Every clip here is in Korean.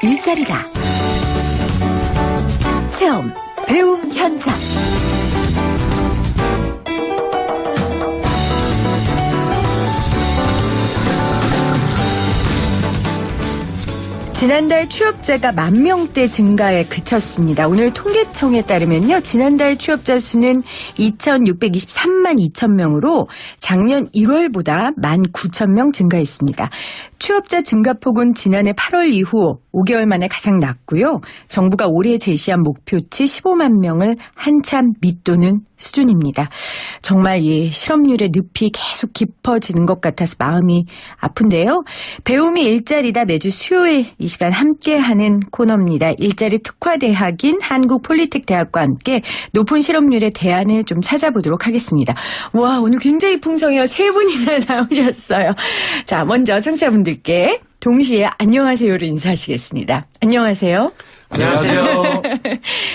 일자리다. 체험, 배움 현장. 지난달 취업자가 10,000대 증가에 그쳤습니다. 오늘 통계청에 따르면요. 지난달 취업자 수는 2,623만 2천 명으로 작년 1월보다 19,000명 증가했습니다. 취업자 증가폭은 지난해 8월 이후 5개월 만에 가장 낮고요. 정부가 올해 제시한 목표치 15만 명을 한참 밑도는 수준입니다. 정말 이 실업률의 늪이 계속 깊어지는 것 같아서 마음이 아픈데요. 배움이 일자리다 매주 수요일 이 시간 함께하는 코너입니다. 일자리 특화대학인 한국폴리텍대학과 함께 높은 실업률의 대안을 좀 찾아보도록 하겠습니다. 와, 오늘 굉장히 풍성해요. 3분이나 나오셨어요. 자, 먼저 청취자분들께 동시에 안녕하세요를 인사하시겠습니다. 안녕하세요. 안녕하세요.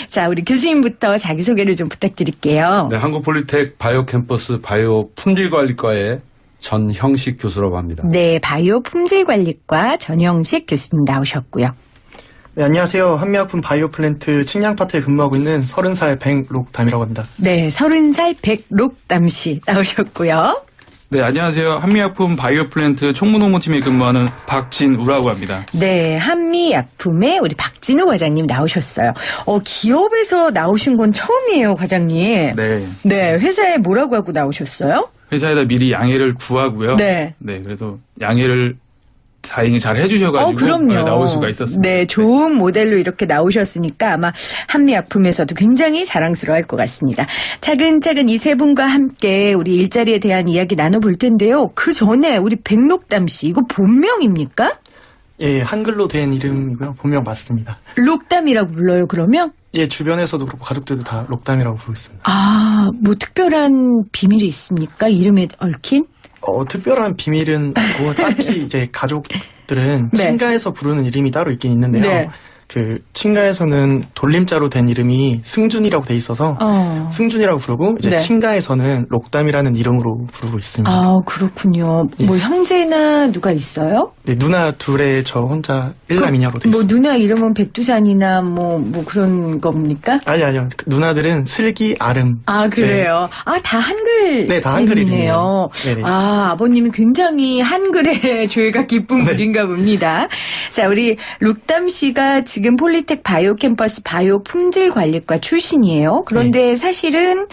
자, 우리 교수님부터 자기소개를 좀 부탁드릴게요. 네, 한국폴리텍 바이오 캠퍼스 바이오 품질관리과의 전형식 교수라고 합니다. 네, 바이오 품질관리과 전형식 교수님 나오셨고요. 네, 안녕하세요. 한미약품 바이오 플랜트 칭양파트에 근무하고 있는 30살 백록담이라고 합니다. 네, 30살 백록담 씨 나오셨고요. 네, 안녕하세요. 한미약품 바이오 플랜트 총무노무팀에 근무하는 박진우라고 합니다. 네, 한미약품의 우리 박진우 과장님 나오셨어요. 기업에서 나오신 건 처음이에요, 과장님. 네. 네, 회사에 뭐라고 하고 나오셨어요? 회사에다 미리 양해를 구하고요. 네. 네, 그래서 양해를 다행히 잘 해주셔가지고 그럼요. 나올 수가 있었습니다. 네, 좋은 모델로 이렇게 나오셨으니까 아마 한미약품에서도 굉장히 자랑스러워할 것 같습니다. 차근차근 이 세 분과 함께 우리 일자리에 대한 이야기 나눠볼 텐데요. 그 전에 우리 백록담 씨, 이거 본명입니까? 예, 한글로 된 이름이고요. 본명 맞습니다. 록담이라고 불러요, 그러면? 예, 주변에서도 그렇고 가족들도 다 록담이라고 부르고 있습니다. 아, 뭐 특별한 비밀이 있습니까? 이름에 얽힌? 특별한 비밀은 뭐 딱히 이제 가족들은 네. 친가에서 부르는 이름이 따로 있긴 있는데요. 네. 그 친가에서는 돌림자로 된 이름이 승준이라고 돼 있어서 승준이라고 부르고 이제 네. 친가에서는 록담이라는 이름으로 부르고 있습니다. 아, 그렇군요. 예. 뭐 형제나 누가 있어요? 네, 누나 둘에 저 혼자 일남이녀로 돼 뭐 있습니다. 누나 이름은 백두산이나 뭐 그런 겁니까? 아니요. 누나들은 슬기, 아름. 아, 그래요? 아, 다 한글 네, 다 한글 이름이네요. 이름이에요. 네네. 아, 아버님이 굉장히 한글에 조예가 깊은 네. 분인가 봅니다. 자, 우리 록담 씨가 지금 폴리텍 바이오 캠퍼스 바이오 품질관리과 출신이에요. 그런데 네. 사실은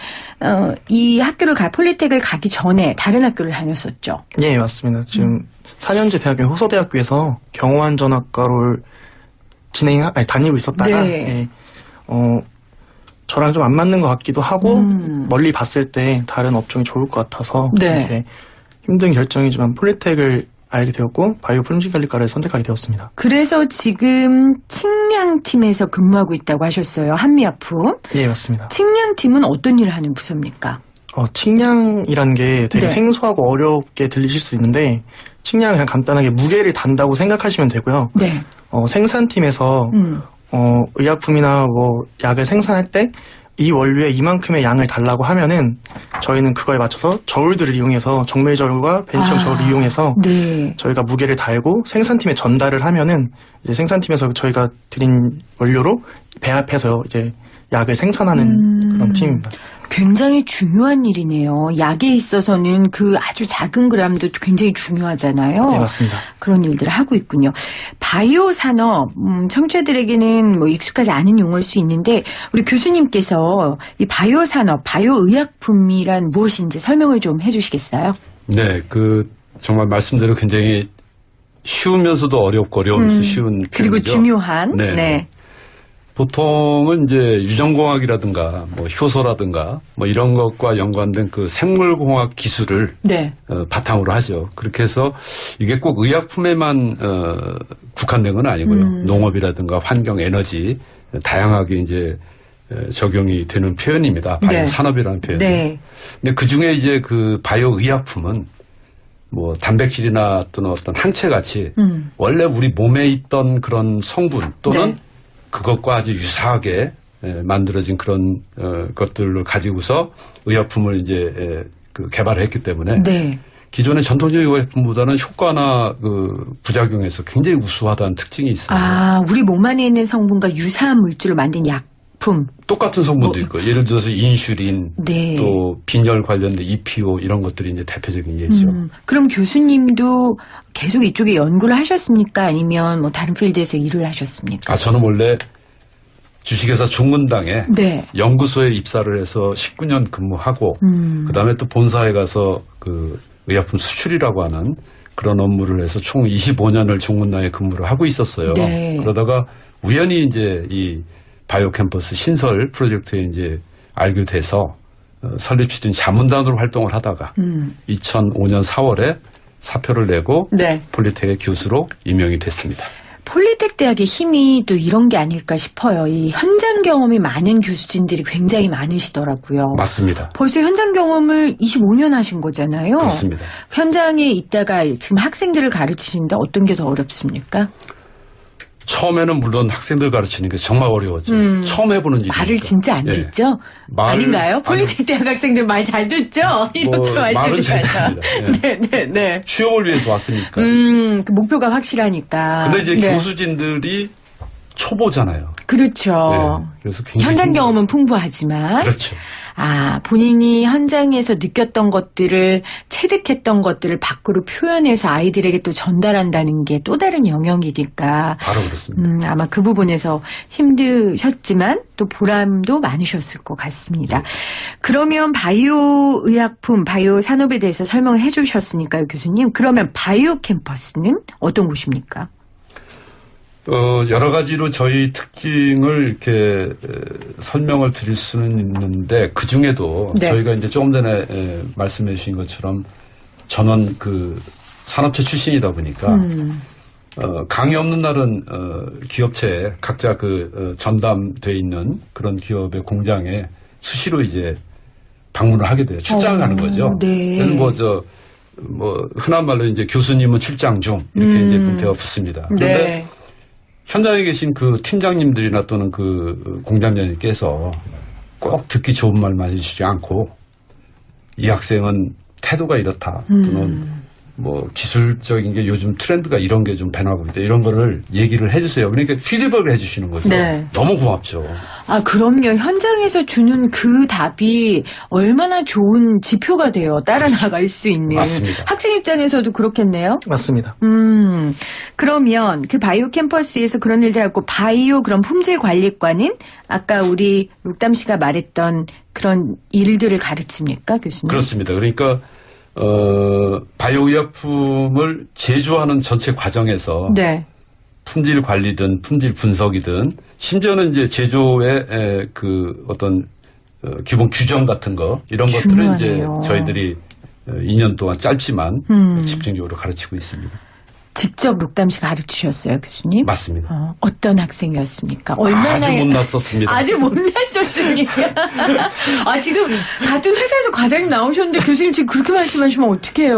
이 학교를 폴리텍을 가기 전에 다른 학교를 다녔었죠. 예, 맞습니다. 지금 4년제 대학교 호서대학교에서 경호안전학과를 다니고 있었다가 네. 예, 저랑 좀 안 맞는 것 같기도 하고 멀리 봤을 때 다른 업종이 좋을 것 같아서 네. 이렇게 힘든 결정이지만 폴리텍을 알게 되었고 바이오 품질관리과를 선택하게 되었습니다. 그래서 지금 측량팀에서 근무하고 있다고 하셨어요. 한미약품. 예, 맞습니다. 측량팀은 어떤 일을 하는 부서입니까? 측량이라는 게 되게 네. 생소하고 어렵게 들리실 수 있는데 측량은 그냥 간단하게 무게를 단다고 생각하시면 되고요. 네. 생산팀에서 의약품이나 뭐 약을 생산할 때 이 원료에 이만큼의 양을 달라고 하면은 저희는 그거에 맞춰서 저울들을 이용해서 정밀저울과 벤치형 저울을 이용해서 네. 저희가 무게를 달고 생산팀에 전달을 하면은 이제 생산팀에서 저희가 드린 원료로 배합해서 이제 약을 생산하는 그런 팀입니다. 굉장히 중요한 일이네요. 약에 있어서는 그 아주 작은 그램도 굉장히 중요하잖아요. 네, 맞습니다. 그런 일들을 하고 있군요. 바이오 산업, 청취자들에게는 뭐 익숙하지 않은 용어일 수 있는데 우리 교수님께서 이 바이오 산업, 바이오 의약품이란 무엇인지 설명을 좀 해주시겠어요? 네, 정말 말씀대로 굉장히 쉬우면서도 어렵고 어려우면서 쉬운 그리고 표현이죠. 중요한. 네. 네. 보통은 이제 유전공학이라든가 뭐 효소라든가 뭐 이런 것과 연관된 그 생물공학 기술을 네. 바탕으로 하죠. 그렇게 해서 이게 꼭 의약품에만 국한된 건 아니고요. 농업이라든가 환경, 에너지 다양하게 이제 적용이 되는 표현입니다. 바이오 네. 산업이라는 표현. 네. 근데 그 중에 이제 그 바이오 의약품은 뭐 단백질이나 또는 어떤 항체 같이 원래 우리 몸에 있던 그런 성분 또는 네. 그것과 아주 유사하게 만들어진 그런 것들을 가지고서 의약품을 이제 개발을 했기 때문에 네. 기존의 전통적인 의약품보다는 효과나 그 부작용에서 굉장히 우수하다는 특징이 있어요. 아, 우리 몸 안에 있는 성분과 유사한 물질로 만든 약품. 똑같은 성분도 있고 예를 들어서 인슐린, 네. 또 빈혈 관련된 EPO 이런 것들이 이제 대표적인 예죠. 그럼 교수님도 계속 이쪽에 연구를 하셨습니까? 아니면 뭐 다른 필드에서 일을 하셨습니까? 아, 저는 원래 주식회사 종문당에 네. 연구소에 입사를 해서 19년 근무하고 그다음에 또 본사에 가서 그 의약품 수출이라고 하는 그런 업무를 해서 총 25년을 종문당에 근무를 하고 있었어요. 네. 그러다가 우연히 이제 이 바이오 캠퍼스 신설 프로젝트에 이제 알게 돼서 설립 추진 자문단으로 활동을 하다가 2005년 4월에 사표를 내고 네. 폴리텍의 교수로 임명이 됐습니다. 폴리텍 대학의 힘이 또 이런 게 아닐까 싶어요. 이 현장 경험이 많은 교수진들이 굉장히 많으시더라고요. 맞습니다. 벌써 현장 경험을 25년 하신 거잖아요. 그렇습니다. 현장에 있다가 지금 학생들을 가르치신다 어떤 게 더 어렵습니까? 처음에는 물론 학생들 가르치는 게 정말 어려웠죠. 처음 해보는 일이니까. 말을 진짜 안 예. 듣죠? 아닌가요? 폴리텍 대학 학생들 말 잘 듣죠? 이렇게 말은 잘 말씀드려요. 듣습니다. 예. 네네네. 취업을 위해서 왔으니까. 그 목표가 확실하니까. 근데 이제 네. 교수진들이 초보잖아요. 그렇죠. 네. 그래서 굉장히 현장 힘들었어요. 경험은 풍부하지만. 그렇죠. 아, 본인이 현장에서 느꼈던 것들을 체득했던 것들을 밖으로 표현해서 아이들에게 또 전달한다는 게 또 다른 영역이니까 바로 그렇습니다. 아마 그 부분에서 힘드셨지만 또 보람도 많으셨을 것 같습니다. 그러면 바이오 의약품, 바이오 산업에 대해서 설명을 해 주셨으니까요, 교수님. 그러면 바이오 캠퍼스는 어떤 곳입니까? 여러 가지로 저희 특징을 이렇게 설명을 드릴 수는 있는데 그 중에도 네. 저희가 이제 조금 전에 말씀해 주신 것처럼 전원 그 산업체 출신이다 보니까 강의 없는 날은 기업체에 각자 그 전담돼 있는 그런 기업의 공장에 수시로 이제 방문을 하게 돼요. 출장을 하는 거죠. 네. 그래서 흔한 말로 이제 교수님은 출장 중 이렇게 이제 문태가 붙습니다. 그런데 네. 현장에 계신 그 팀장님들이나 또는 그 공장장님께서 꼭 듣기 좋은 말만 해주시지 않고 이 학생은 태도가 이렇다 또는 뭐 기술적인 게 요즘 트렌드가 이런 게 좀 변하고 있다 이런 거를 얘기를 해주세요. 그러니까 피드백을 해주시는 거죠. 네. 너무 고맙죠. 아, 그럼요. 현장에서 주는 그 답이 얼마나 좋은 지표가 돼요. 따라 나갈 수 있는. 맞습니다. 학생 입장에서도 그렇겠네요. 맞습니다. 그러면 그 바이오 캠퍼스에서 그런 일들 하고 바이오 그런 품질 관리과는 아까 우리 록담 씨가 말했던 그런 일들을 가르칩니까, 교수님? 그렇습니다. 그러니까 바이오 의약품을 제조하는 전체 과정에서 네. 품질 관리든 품질 분석이든 심지어는 이제 제조의 그 어떤 기본 규정 같은 거 이런 것들은 이제 중요하네요. 저희들이 2년 동안 짧지만 집중적으로 가르치고 있습니다. 직접 록담 씨가 가르치셨어요, 교수님? 맞습니다. 어떤 학생이었습니까? 얼마나 아주 못났었습니다. 아주 못났었습니까? 아, 지금 같은 회사에서 과장님 나오셨는데 교수님 지금 그렇게 말씀하시면 어떡해요?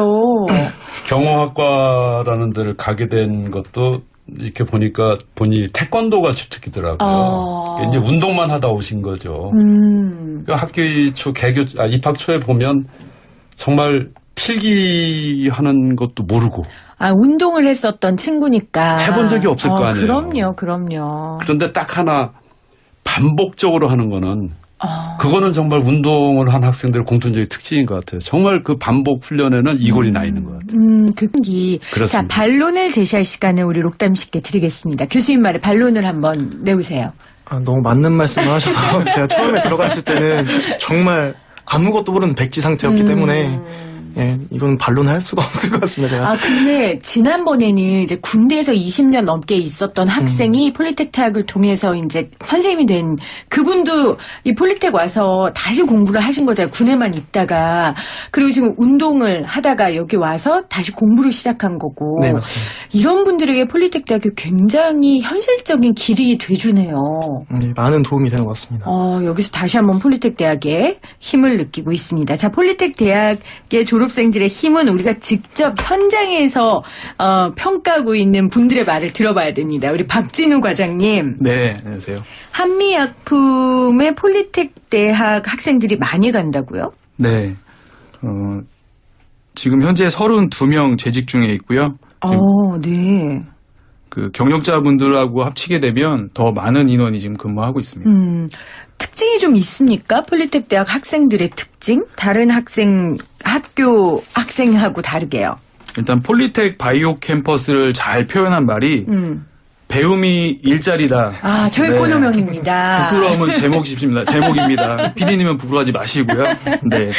경호학과라는 데를 가게 된 것도 이렇게 보니까 본인이 태권도가 주특기더라고요. 이제 운동만 하다 오신 거죠. 그러니까 학기 초 입학 초에 보면 정말 필기하는 것도 모르고 아, 운동을 했었던 친구니까. 해본 적이 없을 거 아니에요. 그럼요. 그런데 딱 하나 반복적으로 하는 거는 그거는 정말 운동을 한 학생들의 공통적인 특징인 것 같아요. 정말 그 반복 훈련에는 이골이 나 있는 것 같아요. 자, 그렇습니다. 반론을 제시할 시간을 우리 록담 씨께 드리겠습니다. 교수님 말에 반론을 한번 내보세요. 아, 너무 맞는 말씀을 하셔서 제가 처음에 들어갔을 때는 정말 아무것도 모르는 백지 상태였기 때문에 예, 이건 반론할 수가 없을 것 같습니다. 제가. 아, 근데 지난번에는 이제 군대에서 20년 넘게 있었던 학생이 폴리텍 대학을 통해서 이제 선생님이 된 그분도 이 폴리텍 와서 다시 공부를 하신 거잖아요. 군에만 있다가. 그리고 지금 운동을 하다가 여기 와서 다시 공부를 시작한 거고. 네, 맞습니다. 이런 분들에게 폴리텍 대학이 굉장히 현실적인 길이 돼주네요. 네, 많은 도움이 되는 것 같습니다. 여기서 다시 한번 폴리텍 대학의 힘을 느끼고 있습니다. 자, 폴리텍 대학의 졸업생들의 힘은 우리가 직접 현장에서 평가하고 있는 분들의 말을 들어봐야 됩니다. 우리 박진우 과장님. 네, 안녕하세요. 한미약품에 폴리텍 대학 학생들이 많이 간다고요? 네. 지금 현재 32명 재직 중에 있고요. 네. 그 경력자분들하고 합치게 되면 더 많은 인원이 지금 근무하고 있습니다. 특징이 좀 있습니까? 폴리텍 대학 학생들의 특징? 다른 학교 학생하고 다르게요. 일단 폴리텍 바이오 캠퍼스를 잘 표현한 말이 배움이 일자리다. 저의 네. 코너명입니다. 부끄러움은 제목입니다. PD님은 부끄러워하지 마시고요. 네.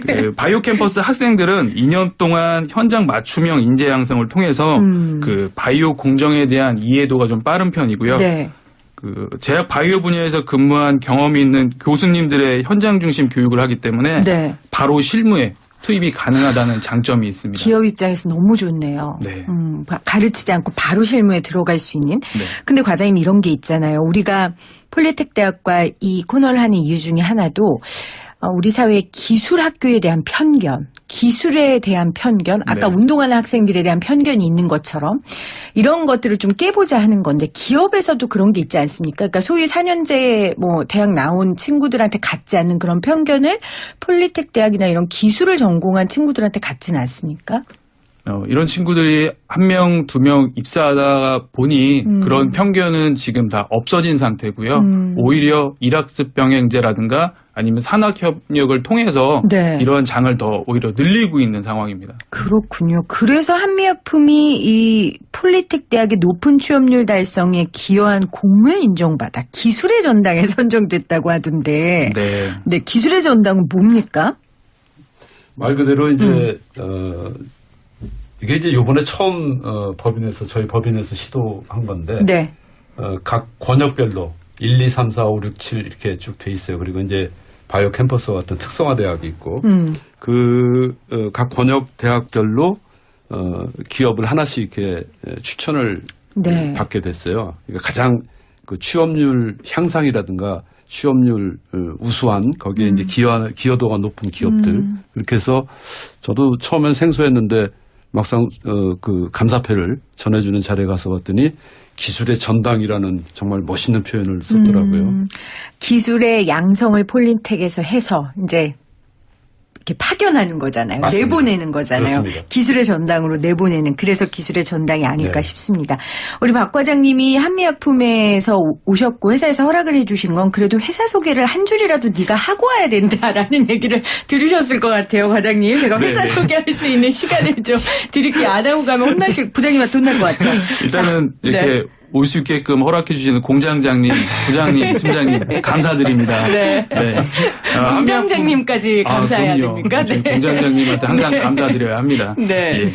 그 바이오 캠퍼스 학생들은 2년 동안 현장 맞춤형 인재 양성을 통해서 그 바이오 공정에 대한 이해도가 좀 빠른 편이고요. 네. 그 제약 바이오 분야에서 근무한 경험이 있는 교수님들의 현장 중심 교육을 하기 때문에 네. 바로 실무에 투입이 가능하다는 장점이 있습니다. 기업 입장에서 너무 좋네요. 네. 가르치지 않고 바로 실무에 들어갈 수 있는. 네. 근데 과장님 이런 게 있잖아요. 우리가 폴리텍 대학과 이 코너를 하는 이유 중에 하나도 우리 사회의 기술 학교에 대한 편견, 기술에 대한 편견, 아까 네. 운동하는 학생들에 대한 편견이 있는 것처럼 이런 것들을 좀 깨보자 하는 건데 기업에서도 그런 게 있지 않습니까? 그러니까 소위 4년제 대학 나온 친구들한테 갖지 않는 그런 편견을 폴리텍 대학이나 이런 기술을 전공한 친구들한테 갖지는 않습니까? 이런 친구들이 1명, 2명 입사하다 보니 그런 편견은 지금 다 없어진 상태고요. 오히려 일학습 병행제라든가 아니면 산학협력을 통해서 네. 이런 장을 더 오히려 늘리고 있는 상황입니다. 그렇군요. 그래서 한미약품이 이 폴리텍 대학의 높은 취업률 달성에 기여한 공을 인정받아 기술의 전당에 선정됐다고 하던데 네, 기술의 전당은 뭡니까? 말 그대로 이제 이게 이제 요번에 처음 저희 법인에서 시도한 건데 네. 각 권역별로 1, 2, 3, 4, 5, 6, 7 이렇게 쭉 돼 있어요. 그리고 이제 바이오 캠퍼스와 같은 특성화 대학이 있고 각 권역 대학별로 기업을 하나씩 이렇게 추천을 네. 받게 됐어요. 그러니까 가장 그 취업률 향상이라든가 취업률 우수한 거기에 이제 기여도가 높은 기업들 그렇게 해서 저도 처음엔 생소했는데 막상 그 감사패를 전해주는 자리에 가서 봤더니 기술의 전당이라는 정말 멋있는 표현을 썼더라고요. 기술의 양성을 폴리텍에서 해서 이제 이렇게 파견하는 거잖아요. 맞습니다. 내보내는 거잖아요. 그렇습니다. 기술의 전당으로 내보내는 그래서 기술의 전당이 아닐까 네. 싶습니다. 우리 박 과장님이 한미약품에서 오셨고 회사에서 허락을 해 주신 건 그래도 회사 소개를 한 줄이라도 네가 하고 와야 된다라는 얘기를 들으셨을 것 같아요. 과장님. 제가 회사 네. 소개할 수 있는 시간을 좀 드릴게요. 안 하고 가면 부장님한테 혼날 것 같아요. 일단은 자, 이렇게 네. 올 수 있게끔 허락해 주시는 공장장님, 부장님, 팀장님 감사드립니다. 네. 공장장님까지 감사해야 그럼요. 됩니까? 저희 네. 공장장님한테 항상 네. 감사드려야 합니다. 네. 예.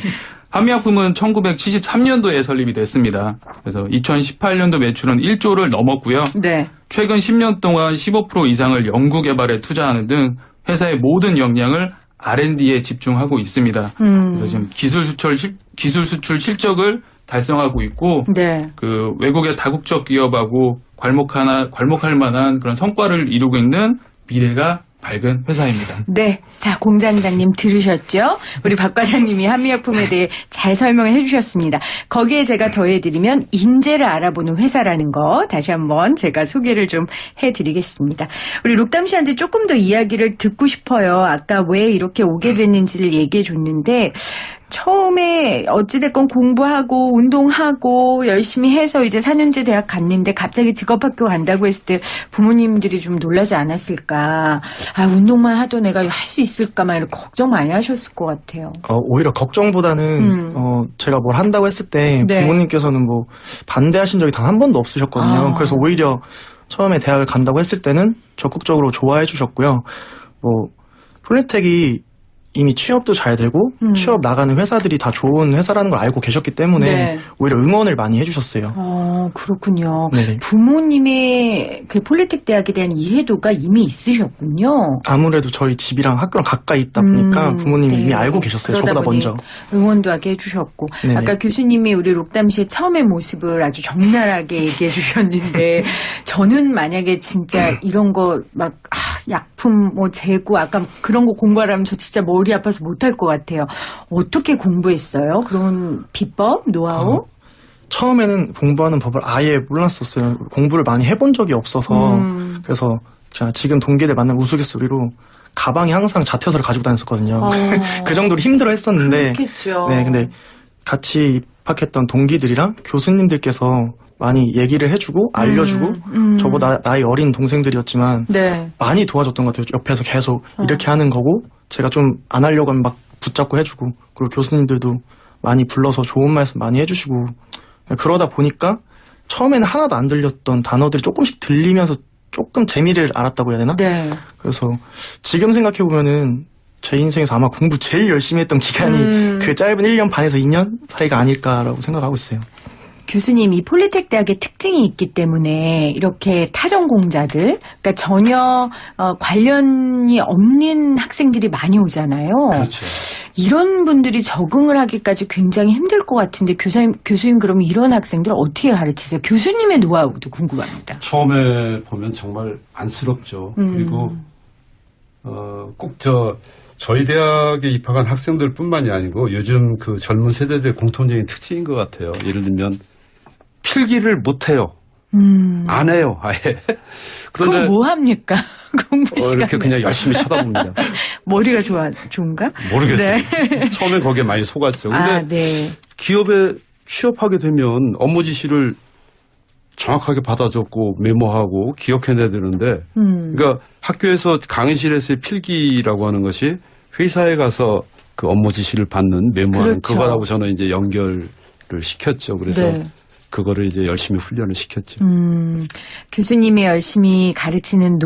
한미약품은 1973년도에 설립이 됐습니다. 그래서 2018년도 매출은 1조를 넘었고요. 네. 최근 10년 동안 15% 이상을 연구개발에 투자하는 등 회사의 모든 역량을 R&D에 집중하고 있습니다. 그래서 지금 기술 수출 실적을 달성하고 있고 네. 그 외국의 다국적 기업하고 괄목할 만한 그런 성과를 이루고 있는 미래가 밝은 회사입니다. 네. 자, 공장장님 들으셨죠? 우리 박 과장님이 한미약품에 대해 잘 설명을 해주셨습니다. 거기에 제가 더해드리면 인재를 알아보는 회사라는 거 다시 한번 제가 소개를 좀 해드리겠습니다. 우리 록담 씨한테 조금 더 이야기를 듣고 싶어요. 아까 왜 이렇게 오게 됐는지를 얘기해 줬는데 처음에 어찌됐건 공부하고 운동하고 열심히 해서 이제 4년제 대학 갔는데 갑자기 직업학교 간다고 했을 때 부모님들이 좀 놀라지 않았을까. 운동만 하던 애가 할 수 있을까 막 이렇게 걱정 많이 하셨을 것 같아요. 오히려 걱정보다는 제가 뭘 한다고 했을 때 네. 부모님께서는 뭐 반대하신 적이 단 한 번도 없으셨거든요. 그래서 오히려 처음에 대학을 간다고 했을 때는 적극적으로 좋아해 주셨고요. 폴리텍이 이미 취업도 잘 되고 취업 나가는 회사들이 다 좋은 회사라는 걸 알고 계셨기 때문에 네. 오히려 응원을 많이 해주셨어요. 그렇군요. 네네. 부모님의 그 폴리텍 대학에 대한 이해도가 이미 있으셨군요. 아무래도 저희 집이랑 학교랑 가까이 있다 보니까 부모님이 네. 이미 알고 계셨어요. 그러다 저보다 보니 먼저. 응원도 하게 해주셨고 네네. 아까 교수님이 우리 록담 씨의 처음의 모습을 아주 적나라하게 얘기해 주셨는데 저는 만약에 진짜 이런 거 막 약품 재고 아까 그런 거 공부하라면 저 진짜 머리 아파서 못할 것 같아요. 어떻게 공부했어요? 그런 비법, 노하우? 처음에는 공부하는 법을 아예 몰랐었어요. 공부를 많이 해본 적이 없어서 그래서 제가 지금 동기들 만나면 우스갯소리로 가방에 항상 자퇴서를 가지고 다녔었거든요. 어. 그 정도로 힘들어 했었는데. 그렇겠죠. 네, 근데 같이 입학했던 동기들이랑 교수님들께서 많이 얘기를 해주고 알려주고 저보다 나이 어린 동생들이었지만 네. 많이 도와줬던 것 같아요. 옆에서 계속 이렇게 하는 거고 제가 좀 안 하려고 하면 막 붙잡고 해주고 그리고 교수님들도 많이 불러서 좋은 말씀 많이 해주시고 그러다 보니까 처음에는 하나도 안 들렸던 단어들이 조금씩 들리면서 조금 재미를 알았다고 해야 되나? 네. 그래서 지금 생각해보면은 제 인생에서 아마 공부 제일 열심히 했던 기간이 그 짧은 1년 반에서 2년 사이가 아닐까라고 생각하고 있어요. 교수님, 이 폴리텍 대학의 특징이 있기 때문에 이렇게 타전공자들, 그러니까 전혀 관련이 없는 학생들이 많이 오잖아요. 그렇죠. 이런 분들이 적응을 하기까지 굉장히 힘들 것 같은데 교수님 그러면 이런 학생들 어떻게 가르치세요? 교수님의 노하우도 궁금합니다. 처음에 보면 정말 안쓰럽죠. 그리고 꼭 저희 대학에 입학한 학생들뿐만이 아니고 요즘 그 젊은 세대들의 공통적인 특징인 것 같아요. 예를 들면 필기를 못해요. 안 해요, 아예. 그런데 그럼 뭐 합니까? 공부 시간에. 이렇게 그냥 열심히 쳐다봅니다. 머리가 좋은가? 모르겠어요. 네. 처음에 거기에 많이 속았죠. 근데 네. 기업에 취업하게 되면 업무 지시를 정확하게 받아 적고 메모하고 기억해내야 되는데 그러니까 학교에서 강의실에서의 필기라고 하는 것이 회사에 가서 그 업무 지시를 받는 메모하는 그렇죠. 그거라고 저는 이제 연결을 시켰죠. 그래서 네. 그거를 이제 열심히 훈련을 시켰죠. 교수님이 열심히 가르치는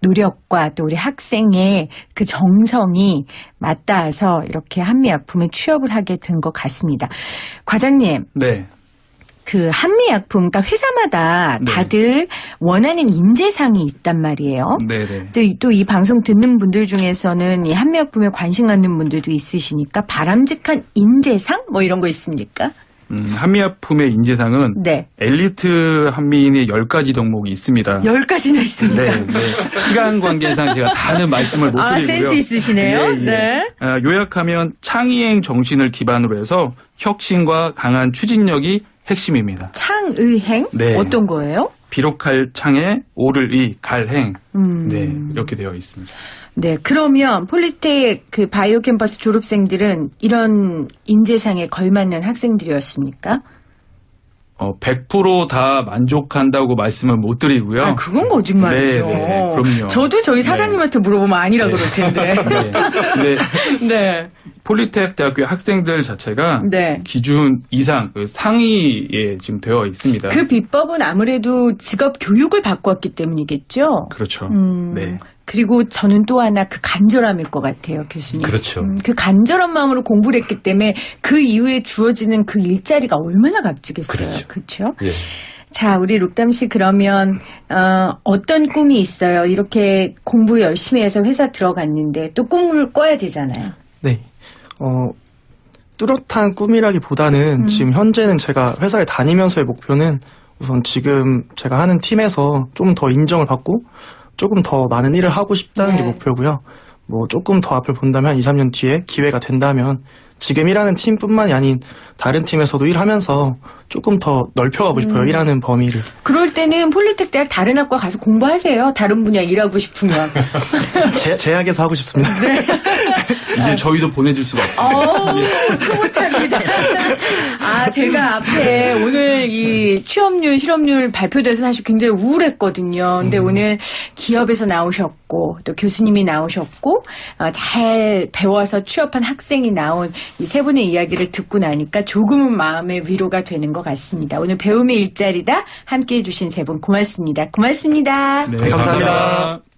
노력과 또 우리 학생의 그 정성이 맞닿아서 이렇게 한미약품에 취업을 하게 된 것 같습니다. 과장님. 네. 그 한미약품, 그러니까 회사마다 네. 다들 원하는 인재상이 있단 말이에요. 네네. 또 이 방송 듣는 분들 중에서는 이 한미약품에 관심 갖는 분들도 있으시니까 바람직한 인재상 뭐 이런 거 있습니까? 한미약품의 인재상은 네. 엘리트 한미인의 10가지 덕목이 있습니다. 10가지나 있습니다. 네, 네. 시간 관계상 제가 다는 말씀을 못 드리고요. 센스 있으시네요. 예, 예. 네. 요약하면 창의행 정신을 기반으로 해서 혁신과 강한 추진력이 핵심입니다. 창의행? 네. 어떤 거예요? 비록할 창에 오를 이 갈행. 네, 이렇게 되어 있습니다. 네, 그러면 폴리텍 그 바이오 캠퍼스 졸업생들은 이런 인재상에 걸맞는 학생들이었습니까? 100% 다 만족한다고 말씀은 못 드리고요. 아, 그건 거짓말이죠. 네, 네, 그럼요. 저도 저희 사장님한테 물어보면 아니라 네. 그럴 텐데. 네. 네. 폴리텍 대학교 학생들 자체가 네. 기준 이상 그 상위에 지금 되어 있습니다. 그 비법은 아무래도 직업 교육을 받고 왔기 때문이겠죠? 그렇죠. 네. 그리고 저는 또 하나 그 간절함일 것 같아요, 교수님. 그렇죠. 그 간절한 마음으로 공부를 했기 때문에 그 이후에 주어지는 그 일자리가 얼마나 값지겠어요. 그렇죠? 예. 자, 우리 룩담 씨 그러면 어떤 꿈이 있어요? 이렇게 공부 열심히 해서 회사 들어갔는데 또 꿈을 꿔야 되잖아요. 네. 뚜렷한 꿈이라기보다는 지금 현재는 제가 회사를 다니면서의 목표는 우선 지금 제가 하는 팀에서 좀 더 인정을 받고 조금 더 많은 일을 하고 싶다는 게 목표고요. 뭐 조금 더 앞을 본다면 한 2, 3년 뒤에 기회가 된다면 지금 일하는 팀뿐만이 아닌 다른 팀에서도 일하면서 조금 더 넓혀가고 싶어요. 일하는 범위를. 그럴 때는 폴리텍 대학 다른 학과 가서 공부하세요. 다른 분야 일하고 싶으면. 제약에서 하고 싶습니다. 이제 저희도 보내줄 수가 없습니다. 흐뭇합니다. 제가 앞에 오늘 이 취업률, 실업률 발표돼서 사실 굉장히 우울했거든요. 근데 오늘 기업에서 나오셨고 또 교수님이 나오셨고 잘 배워서 취업한 학생이 나온 이 세 분의 이야기를 듣고 나니까 조금은 마음의 위로가 되는 것 같습니다. 오늘 배움의 일자리다 함께해 주신 세 분 고맙습니다. 고맙습니다. 네, 감사합니다.